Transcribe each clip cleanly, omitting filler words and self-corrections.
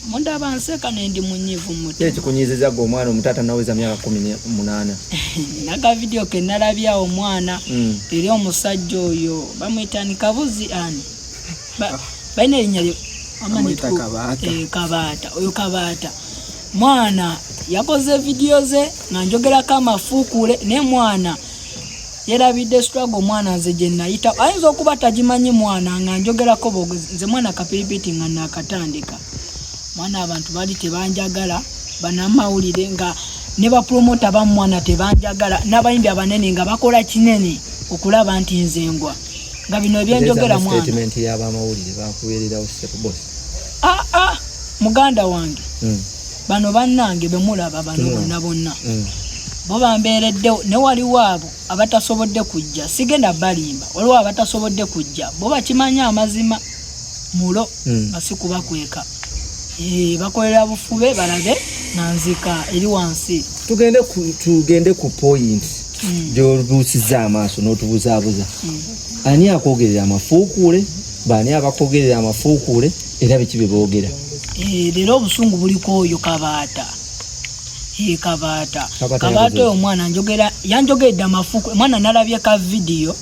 Munda banseka nendi munyivu muti. Ekikunyiziza gwe omwana omutata naweza myaka 18. Naga video ke nalabya omwana eri omusajja oyo bamwitani Kabuzi ani. Baina erinnya amani Kabaata. Oyo Kabaata. Mwana yakoze video ze nanjogera kama fukule ne mwana yerabide struggle mwana nze je nayita ayinza okuba tajimanyi mwana nganjogera ko nze mwana Kapiripiti nga nakatandika. Mwana abantu bali tebanjagala banamawulire nga ne ba promoter ba mwana tebanjagala n'abayimbi abanene nga bakola kinene okulaba nti nzengwa nga bino ebyenjogera mwana statement yaba mawulire bakuberera usepo boss muganda wange bano bannange bemulaba bano bonna bo bambeeredde ne wali waabo abatasobodde kujja sigenda balimba waliwo abatasobodde kujja bo bakimanya amazima mulo basikuba kweka bakolera bufube balabe nanzika eri wansi tugende ku point gy'oluusiza amaaso n'otubuzaabuza ani akogerera amafuukule baani abakogerera amafuukule era biki bye boogera leero obusungu buliko oyo Kabaata Kabaata oyo omwana yanjogedde amafuukule mwana nalabye ka video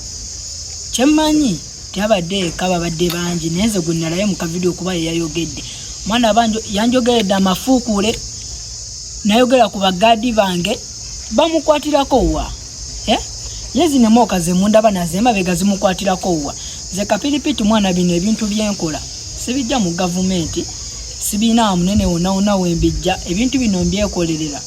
kyemmanyi tyabadde kababadde bangi nenze gwe nalaye mu ka video kuba yayogedde mwana banjo yanjogedde amafuukule nayogera ku bagadi bange bamukwatirako wa yezi ne moka ze munda banazema bega zimukwatirako wa ze Kapiripiti mwana bino ebintu byenkola sibijja mu government sibina munene wona wembijja ebintu bino mbyekolerera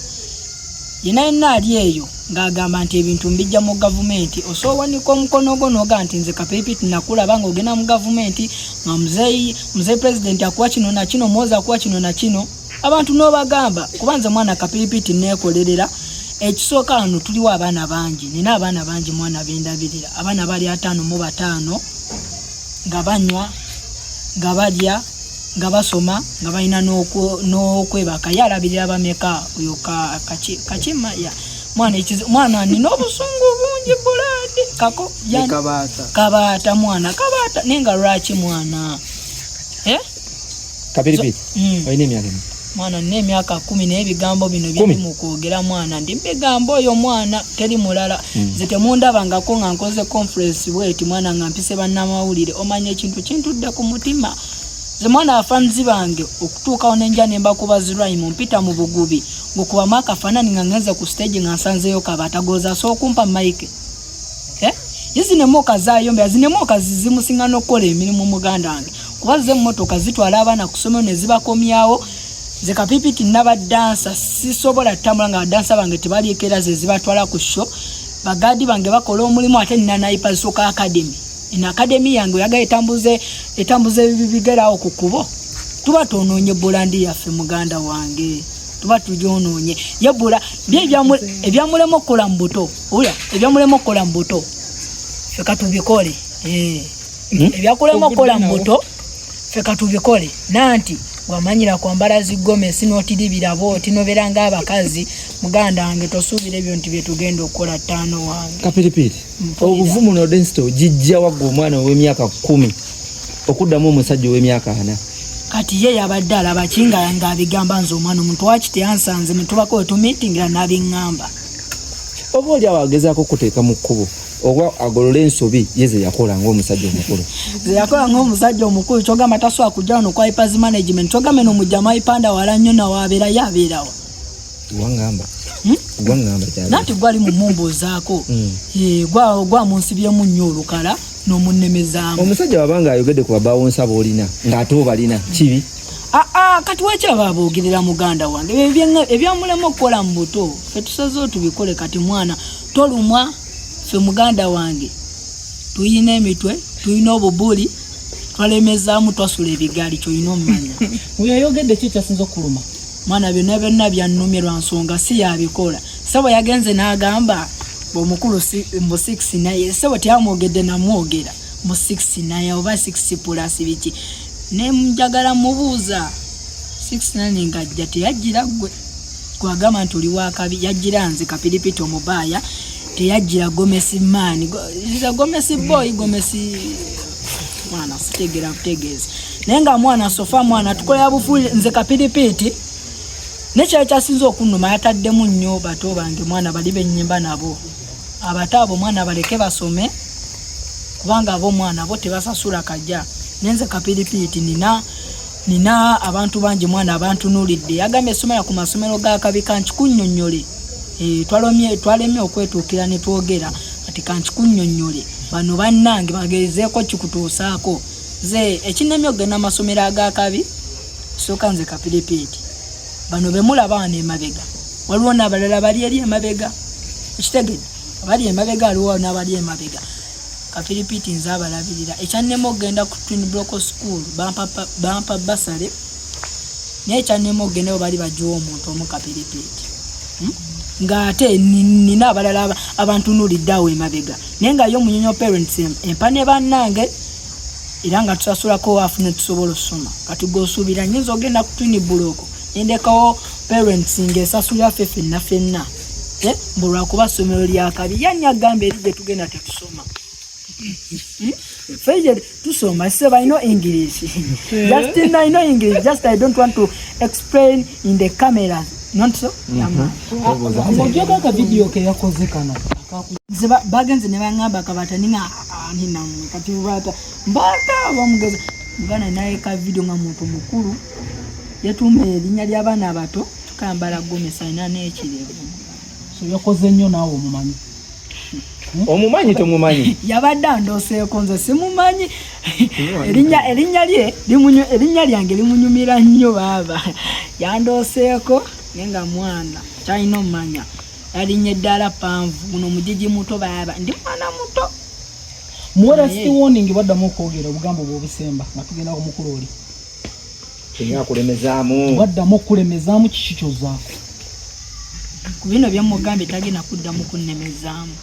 yena ali eyo ngagamba nti ebintu mbijja mu government osowanika omukono gwo noga nti nze Kapiripiti nakula bango ogenda mu government nga muzeyi president akuwa kino na kino moza akuwa kino na kino abantu no bagamba kubanza mwana Kapiripiti nekolerera ekisooka hano tuliwo abaana bangi nina abaana bangi mwana bendabirira abaana bali 5 mu 5 nga banywa nga balya nga basoma nga balina n'okwebaka yalabirira bameka oyo kachima ya mwana nina obusungu bungi buladi kako Kabaata mwana Kabaata nenga lwaki mwana Kapiripiti oyina emyaka mwana n'emyaka 10 n'ebigambo bino biri mu kwogera mwana ndi bigambo oyo mwana teri mulala zite mundabangako nga nkoze conference bweti mwana nga mpise bannamawulire omanye ekintu kintudde ku mutima ze mwana afanzi bange okutuuka onenja nemba kubazirwa mu mpita mu bugubi ngokuba maka fanani nga ngenze ku stage nga nsanzeyo Kabaata goza so kumpa mike yizine moka zayombe zine moka zimusinga nokola emirimu muganda wange kuba ze mmotoka zitwala abana kusoma ne zibakomyawo ze Kapiripiti nabadansa sisobola tambula nga badansa bange tebaliekera ze zibatwala ku show bagadi bange bakola omulimu ate nina naipa soka academy ina academy yange yaga etambuze bibigerawo ku kubo tuba tononye bolandi yaffe muganda wange tuba tujononye yebula ebyamulemo kola mbuto oya ebyamulemo kola mbuto feka tubikole ebyakulemo kola mbuto feka tubikole nanti wamanyira kwambala zigome sinotiribira bo tinoberanga abakazi muganda wange tosuubira ebyo nti byetugenda okukola 5 wange Kapiripiti obuvumu no densto jijja waggo omwana w'emyaka 10 okuddamu omusajja w'emyaka 4 kati ye yabadde alaba kinga yange abigamba nze omwana omuntu wakite yansanze netubako tumitingira n'abingamba oba oli awagezaako kuteeka mu kkubo oba agolole ensobi yeze yakola ng'omusajja omukulu ze yakola ng'omusajja omukulu kyogamba taswa kujja wano kwa hypers management kyogamba no mujama ipanda wala nnyo na wabeera yabeerawo wangamba cyane nati gwali mu mumbo zaako gwa munsibyemu nnyo olukala n'omunnemezaamu omusajja wabanga ayogedde ku babawonsa boolina ng'ate obalina kibi kati wekyaba aboogerera muganda wange ebyamulema okukola mu buto fe tusazeewo tubikole kati mwana tolumwa fe muganda wange tuyina emitwe tuyina obubuli twalemezaamu twasula ebigaali kyoyina omumanya oyo ayogedde ki kyasinza okuluma mwana byonna byannumye lwa nsonga si yabikola sebo yagenze n'agamba omukulu mu 6 naye sebo teyamwogedde namwogera mu 6 naye oba 6 plus biki ne njagala mubuuza 6 nani ngajja teyajjira gwe kwagamba nti oli wakabi yajjira nze Kapiripiti OMUBAAYA teyajjira Gomesi man gomesi boy gomesi mwana sitegera kutegeeza nenga mwana sofa mwana tukolera bufuli nze Kapiripiti nekyali kyasinze okunnuma yataddemu nnyo bato bange mwana bali bennyimba nabo abataabo mwana baleke basome kubanga abo mwana bo tebasasula kajja nenze Kapiripiti nina abantu bangi mwana abantu nulidde yagambye essomero ku masomero ga kabi kankikunnyonnyole twalemye okwetuukira ne twogera ati kankikunnyonnyole bano bannange bagezeeko kikutuusaako ze ekinnemye okugenda amasomero aga kabi sooka nze Kapiripiti bano bemulaba wano emabega waliwo n'abalala bali eri emabega ekitegedde bali emabega aliwo n'abali emabega Kapiripiti nze abalabirira ekyannema okugenda ku Twin Block School bampa basale naye ekyannema okugenda bali bajiwa omuntu omu Kapiripiti ng'ate nina abalala abantu nulidde awo emabega naye nga yo munyonyo parents empa ne bannange era nga tusasulako waafu ne tusobola okusoma kati g'osuubira nnyinza ogenda ku Twin Block endekawo parents ng'esasulira ffenna mbulwakuba ssomero lya kabi yanni agamba eri gye tugenda tetusoma Feje tusoma seba I know English just I know English just I don't want to explain in the camera not so Ojoga ka video ke yakoze kana ziba bagenze ne bangamba Kabaata ninga nina kati bata mbata bamugeza ngana naye ka video nga muntu mukuru yatumbe erinnya ly'abaana abato tukambala gomesa ina n'ekirevu so yakoze nnyo naawe omumanyi omumanyi tomumanyi yabadde andooseeko nze simumanyi erinnya lyange limunyumira nnyo baaba yandooseeko nenga mwana kyalina omumanya yalinnya eddala panvu muno mujiji muto baaba ndi mwana muto muwera si warning baddamu okwogera obugambo bw'obusemba nga tugenda ku mukulu oli baddamu okulemezaamu kiki kyozaako ku bino byamugambye tagenda kuddamu kunnemezaamu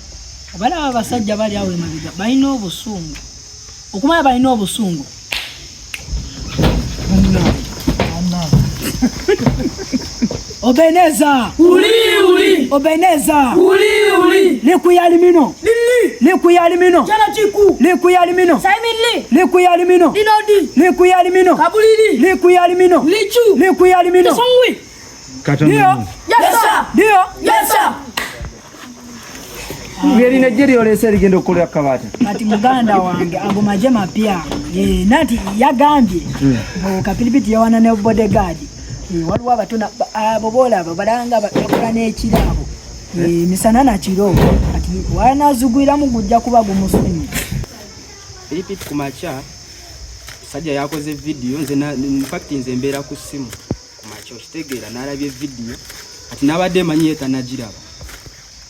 abalaba abasajja bali awo emabega balina obusungu okumanya balina obusungu Obeneza uli Obeneza uli likuyali mino likuyali mino jana chiku likuyali mino Simon likuyali mino Dinodi likuyali mino Kabulili likuyali mino Lichu likuyali mino Songwi Katonda Dio yes sir Ngeri Nigeria olese ligendo okukolera Kabaata ati muganda wange agomaje mapya nati yagambye Kapiripiti yawana ne bodyguard waliwo abatona abo bolaba balanga bakola n'ekirabo misana na kiro ati wanazugwira mu gujja kuba gumusunyi Kapiripiti kumacha sajja yakoze video nze in fact nze mbera ku simu kumacha okitegeera nalabye video ati nabadde manyi etanagiraba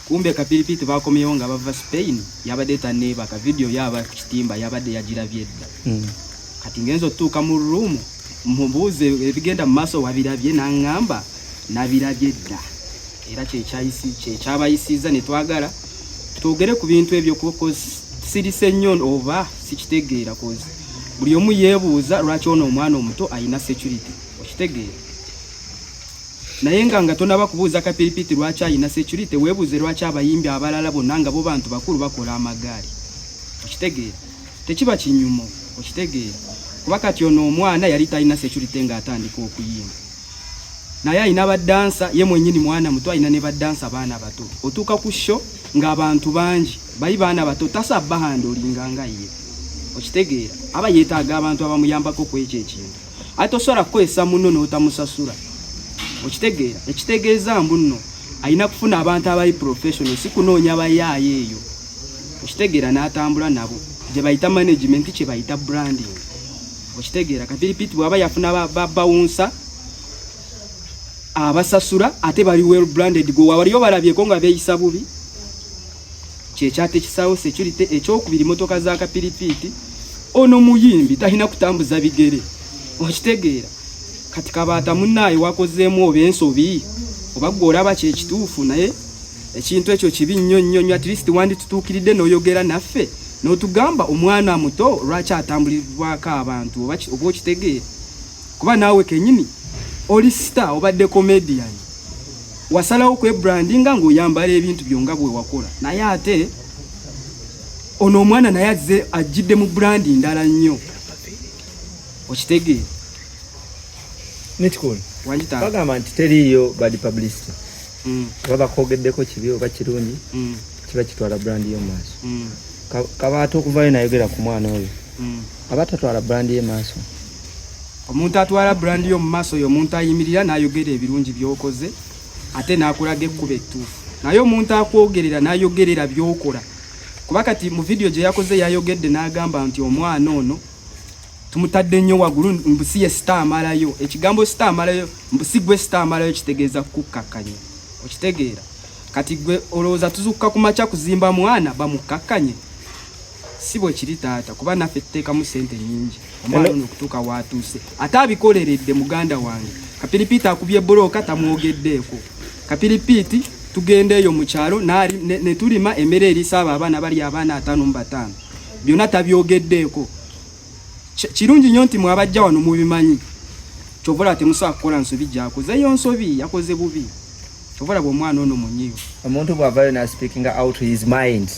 kumbe Kapiripiti bakomyewo nga bava Spain yabadde taneba ka video yaba ku kitimba yabadde yagirabye edda kati ngenzo tuuka mu room mbuuze ebigenda mu maaso wabirabye n'angamba nabirabye edda era kyekyayisiza ne twagala twogere ku bintu ebyo kuko sirise nnyo oba sikitegeera kozi buli omu yeebuuza lwaki ono omwana omuto ayina security okitegeera naye nga tonaba kubuuza Kapiripiti lwaki ayina security weebuuze lwaki abayimbi abalala bonna nga bo bantu bakulu bakola amagaali okitegeera tekiba kinyumo okitegeera kuba kati ono omwana yali talina security nga atandika okuyimba naye alina badansa ye mwennyini mwana muto alina ne badansa baana bato otuuka ku show ng'abantu bangi bali baana bato tasabba handolinga nga ye okitegeera aba yeetaaga abantu abamuyambako ku ekyo ekintu ate osobola kukozesa muno n'otamusasula okitegeera ekitegeeza mbu nno alina kufuna abantu abali professional si kunoonya bayaayo eyo okitegeera n'atambula nabo gye bayita management kye bayita branding okitegeera Kapiripiti bwaba yafuna bawunsa abasasula ate bali well branded go waliyo balabyeko nga beeyisa bubi kyekyate kisawo security ekyokubiri motoka za Kapiripiti ono muyimbi talina kutambuza bigere okitegeera kati Kabaata munnaye wakozeemu oba ensobi oba gwe olaba kyekituufu naye ekintu ekyo kibi nnyo at least wandi tutuukiridde n'oyogera naffe n'otugamba omwana muto lwaki atambulibwako abantu oba okitegeera kuba naawe kennyini oli star obadde comedian wasalawo kwebrandinga ng'oyambala ebintu byonga bwe wakola naye ate ono omwana naye ajjidde mu brandi ndala nnyo okitegeera Nitkul wanjita bagamba nti teriiyo bad publicity baba kogeddeko kibi oba kirungi kiba kitwala brand yo maaso Kabaata okuvaayo nayogera ku mwana oyo abatatwala brand ye maaso omuntu atwala brand yo mu maaso oyo omuntu ayimirira n'ayogera ebirungi by'okoze ate n'akulaga ekkuba ettuufu naye omuntu akwogerera n'ayogerera by'okola kuba kati mu video gye yakoze yayogedde n'agamba nti omwana ono tumutadde nnyo waggulu mbusi ye star amalayo ekigambo star amalayo mbusi gwe star amalayo kitegeeza kukkakanya okitegeera kati gwe olowooza tuzukka ku makya kuzimba mwana bamukkakanye si bwe kiri taata kuba naffe tuteekamu ssente nnyingi omwana ono okutuuka waatuuse ate abikoleredde muganda wange Kapiripiti akubye bbulooka tamwogeddeeko Kapiripiti tugenda eyo mu kyalo ne tulima emmere erisaaba abaana bali abaana 5 mu 5 byonna tabyogeddeeko kirungi nnyo nti mwabajja wano mubimanyi kyovola temusobola kukola nsobi gy'akoze yo nsobi yakoze bubi kyovola bw'omwana ono munyiivu omuntu bw'avaayo na speaking out his mind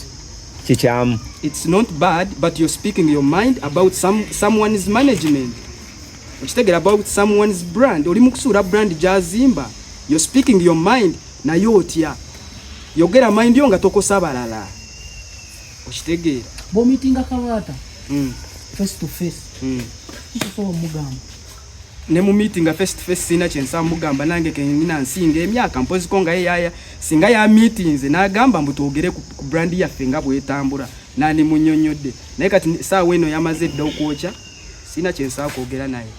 kikyamu it's not bad but you're speaking your mind about someone's management okitegeera about someone's brand oli mu kusuula brand gy'azimba you're speaking your mind naye otya yogera mind yo nga tokosa balala okitegeera bw'omitinga Kabaata face to face kisobola omugamba ne mu meeting face to face sina kyensa mugamba nange kenina nsinga emyaka mpozi ko nga yaya singa ya meetings n'agamba mbutogere ku brand yaffe nga bwetambula nani munyonyodde naye kati saawa eno yamaze dda okwokya sina kyensa kwogera naye